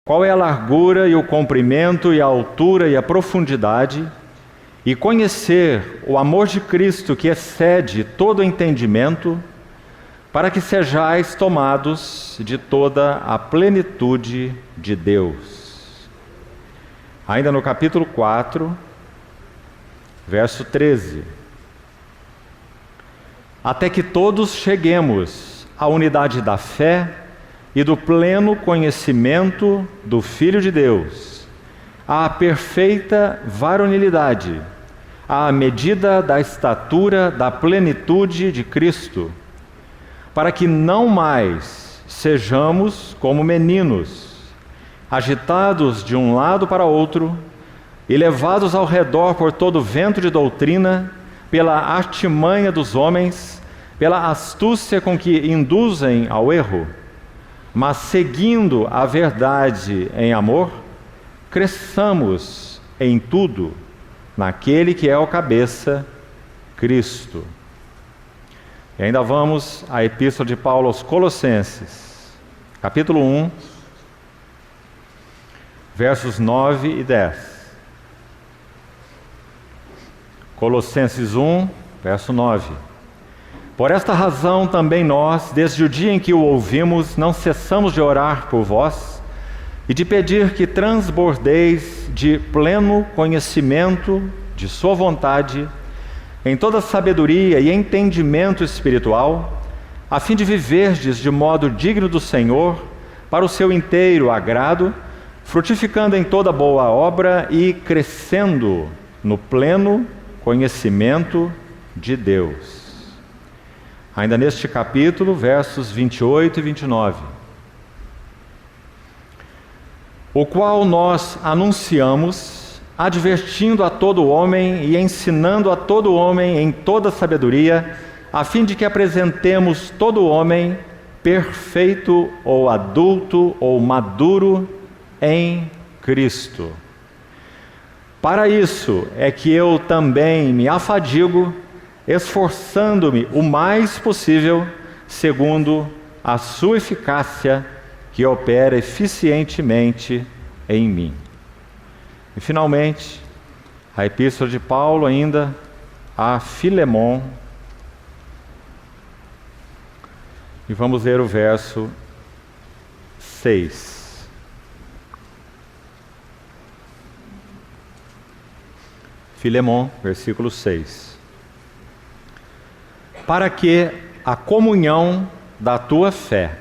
Qual é a largura e o comprimento e a altura e a profundidade, e conhecer o amor de Cristo que excede todo entendimento, para que sejais tomados de toda a plenitude de Deus. Ainda no capítulo 4, verso 13. Até que todos cheguemos à unidade da fé e do pleno conhecimento do Filho de Deus, à perfeita varonilidade, à medida da estatura da plenitude de Cristo, para que não mais sejamos como meninos, agitados de um lado para outro e levados ao redor por todo vento de doutrina, pela artimanha dos homens, pela astúcia com que induzem ao erro, mas seguindo a verdade em amor, cresçamos em tudo naquele que é o cabeça, Cristo. E ainda vamos à Epístola de Paulo aos Colossenses, capítulo 1, versos 9 e 10. Colossenses 1, verso 9. Por esta razão também nós, desde o dia em que o ouvimos, não cessamos de orar por vós e de pedir que transbordeis de pleno conhecimento de sua vontade, em toda sabedoria e entendimento espiritual, a fim de viverdes de modo digno do Senhor, para o seu inteiro agrado, frutificando em toda boa obra e crescendo no pleno conhecimento de Deus. Ainda neste capítulo, versos 28 e 29. O qual nós anunciamos, advertindo a todo homem e ensinando a todo homem em toda sabedoria, a fim de que apresentemos todo homem perfeito ou adulto ou maduro em Cristo. Para isso é que eu também me afadigo, esforçando-me o mais possível, segundo a sua eficácia, que opera eficientemente em mim. E finalmente, a Epístola de Paulo ainda a Filemon. E vamos ler o verso 6. Filemon, versículo 6. Para que a comunhão da tua fé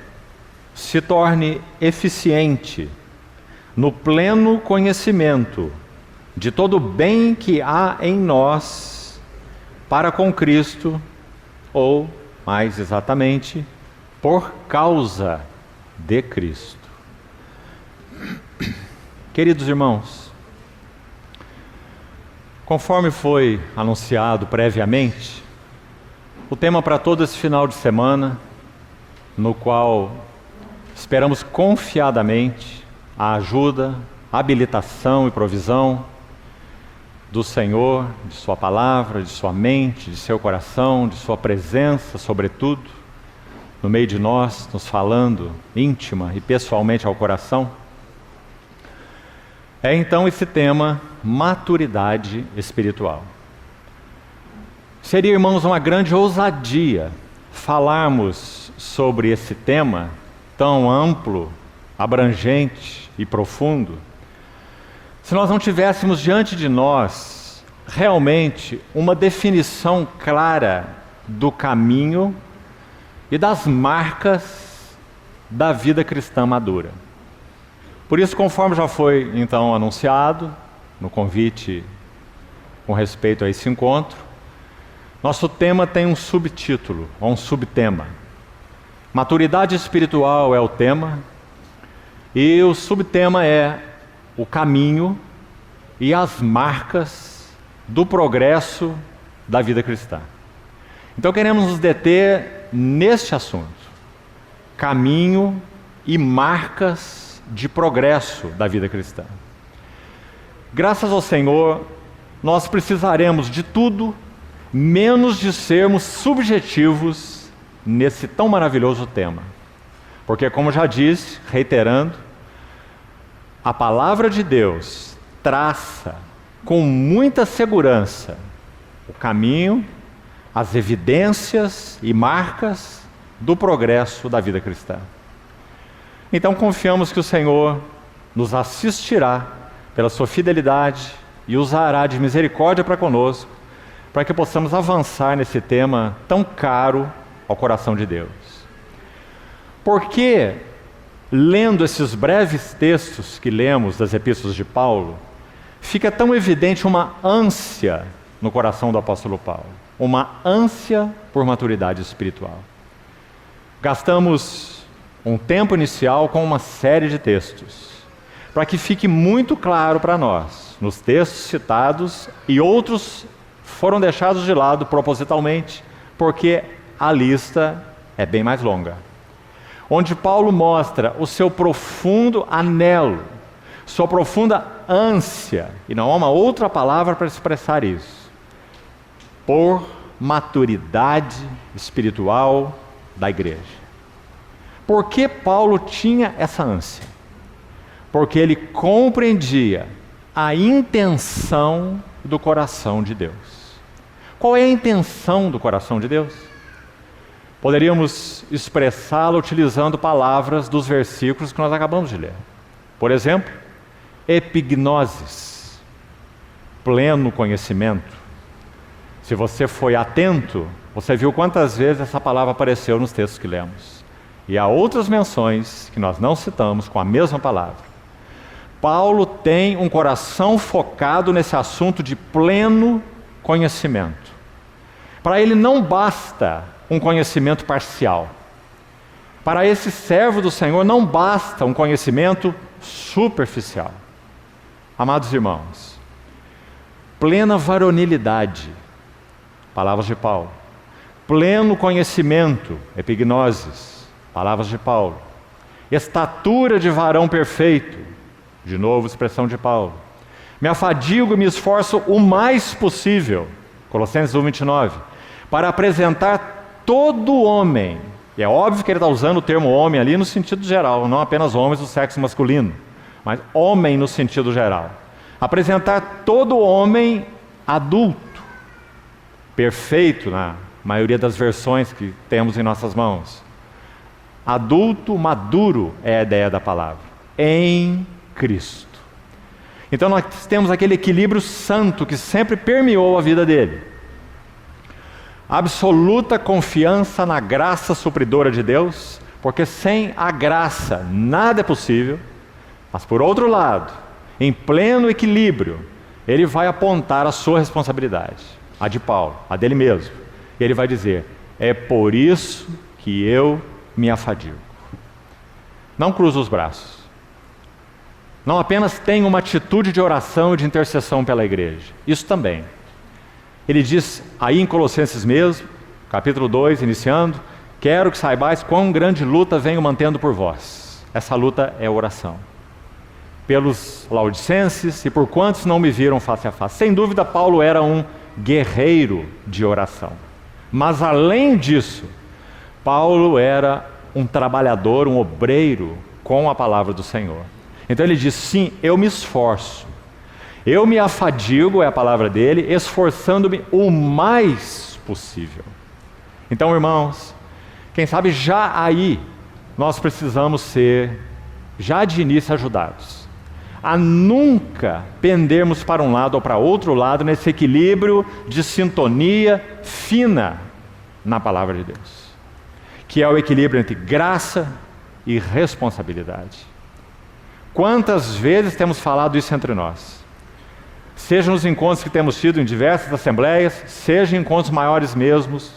se torne eficiente no pleno conhecimento de todo o bem que há em nós para com Cristo, ou, mais exatamente, por causa de Cristo. Queridos irmãos, conforme foi anunciado previamente, o tema para todo esse final de semana, no qual esperamos confiadamente a ajuda, habilitação e provisão do Senhor, de sua palavra, de sua mente, de seu coração, de sua presença, sobretudo, no meio de nós, nos falando íntima e pessoalmente ao coração, é então esse tema, maturidade espiritual. Seria, irmãos, uma grande ousadia falarmos sobre esse tema tão amplo, abrangente e profundo, se nós não tivéssemos diante de nós realmente uma definição clara do caminho e das marcas da vida cristã madura. Por isso, conforme já foi então anunciado no convite com respeito a esse encontro, nosso tema tem um subtítulo, ou um subtema. Maturidade espiritual é o tema, e o subtema é o caminho e as marcas do progresso da vida cristã. Então queremos nos deter neste assunto, caminho e marcas de progresso da vida cristã. Graças ao Senhor, nós precisaremos de tudo, menos de sermos subjetivos nesse tão maravilhoso tema. Porque, como já disse, reiterando, a palavra de Deus traça com muita segurança o caminho, as evidências e marcas do progresso da vida cristã. Então confiamos que o Senhor nos assistirá pela sua fidelidade e usará de misericórdia para conosco, para que possamos avançar nesse tema tão caro ao coração de Deus. Porque, lendo esses breves textos que lemos das epístolas de Paulo, fica tão evidente uma ânsia no coração do apóstolo Paulo, uma ânsia por maturidade espiritual. Gastamos um tempo inicial com uma série de textos, para que fique muito claro para nós, nos textos citados, e outros foram deixados de lado propositalmente, porque a lista é bem mais longa. Onde Paulo mostra o seu profundo anelo, sua profunda ânsia, e não há uma outra palavra para expressar isso, por maturidade espiritual da igreja. Por que Paulo tinha essa ânsia? Porque ele compreendia a intenção do coração de Deus. Qual é a intenção do coração de Deus? Poderíamos expressá-la utilizando palavras dos versículos que nós acabamos de ler. Por exemplo, epignosis, pleno conhecimento. Se você foi atento, você viu quantas vezes essa palavra apareceu nos textos que lemos. E há outras menções que nós não citamos com a mesma palavra. Paulo tem um coração focado nesse assunto de pleno conhecimento. Para ele não basta um conhecimento parcial. Para esse servo do Senhor não basta um conhecimento superficial. Amados irmãos, plena varonilidade, palavras de Paulo. Pleno conhecimento, epignosis, palavras de Paulo. Estatura de varão perfeito, de novo expressão de Paulo. Me afadigo e me esforço o mais possível, Colossenses 1:29, para apresentar todo homem, e é óbvio que ele está usando o termo homem ali no sentido geral, não apenas homens do sexo masculino, mas homem no sentido geral. Apresentar todo homem adulto, perfeito na maioria das versões que temos em nossas mãos. Adulto, maduro é a ideia da palavra, em Cristo. Então nós temos aquele equilíbrio santo que sempre permeou a vida dele. Absoluta confiança na graça supridora de Deus, porque sem a graça nada é possível. Mas por outro lado, em pleno equilíbrio, ele vai apontar a sua responsabilidade, a de Paulo, a dele mesmo. E ele vai dizer, é por isso que eu me afadigo. Não cruza os braços. Não apenas tem uma atitude de oração e de intercessão pela igreja. Isso também. Ele diz aí em Colossenses mesmo, capítulo 2, iniciando, quero que saibais quão grande luta venho mantendo por vós. Essa luta é oração. Pelos laodicenses e por quantos não me viram face a face. Sem dúvida, Paulo era um guerreiro de oração. Mas além disso, Paulo era um trabalhador, um obreiro com a palavra do Senhor. Então ele diz, sim, eu me esforço. Eu me afadigo, é a palavra dele, esforçando-me o mais possível. Então, irmãos, quem sabe já aí nós precisamos ser, já de início, ajudados a nunca pendermos para um lado ou para outro lado nesse equilíbrio de sintonia fina na palavra de Deus, que é o equilíbrio entre graça e responsabilidade. Quantas vezes temos falado isso entre nós? Seja nos encontros que temos tido em diversas assembleias, seja em encontros maiores mesmos,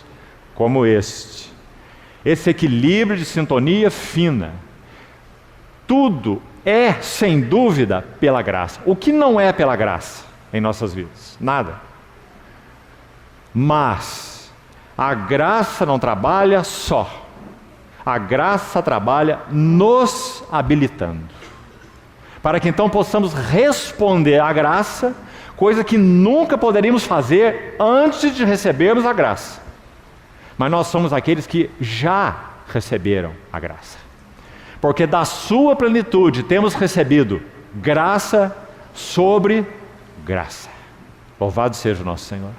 como este. Esse equilíbrio de sintonia fina. Tudo é, sem dúvida, pela graça. O que não é pela graça em nossas vidas? Nada. Mas a graça não trabalha só. A graça trabalha nos habilitando. Para que então possamos responder à graça, coisa que nunca poderíamos fazer antes de recebermos a graça. Mas nós somos aqueles que já receberam a graça. Porque da sua plenitude temos recebido graça sobre graça. Louvado seja o nosso Senhor.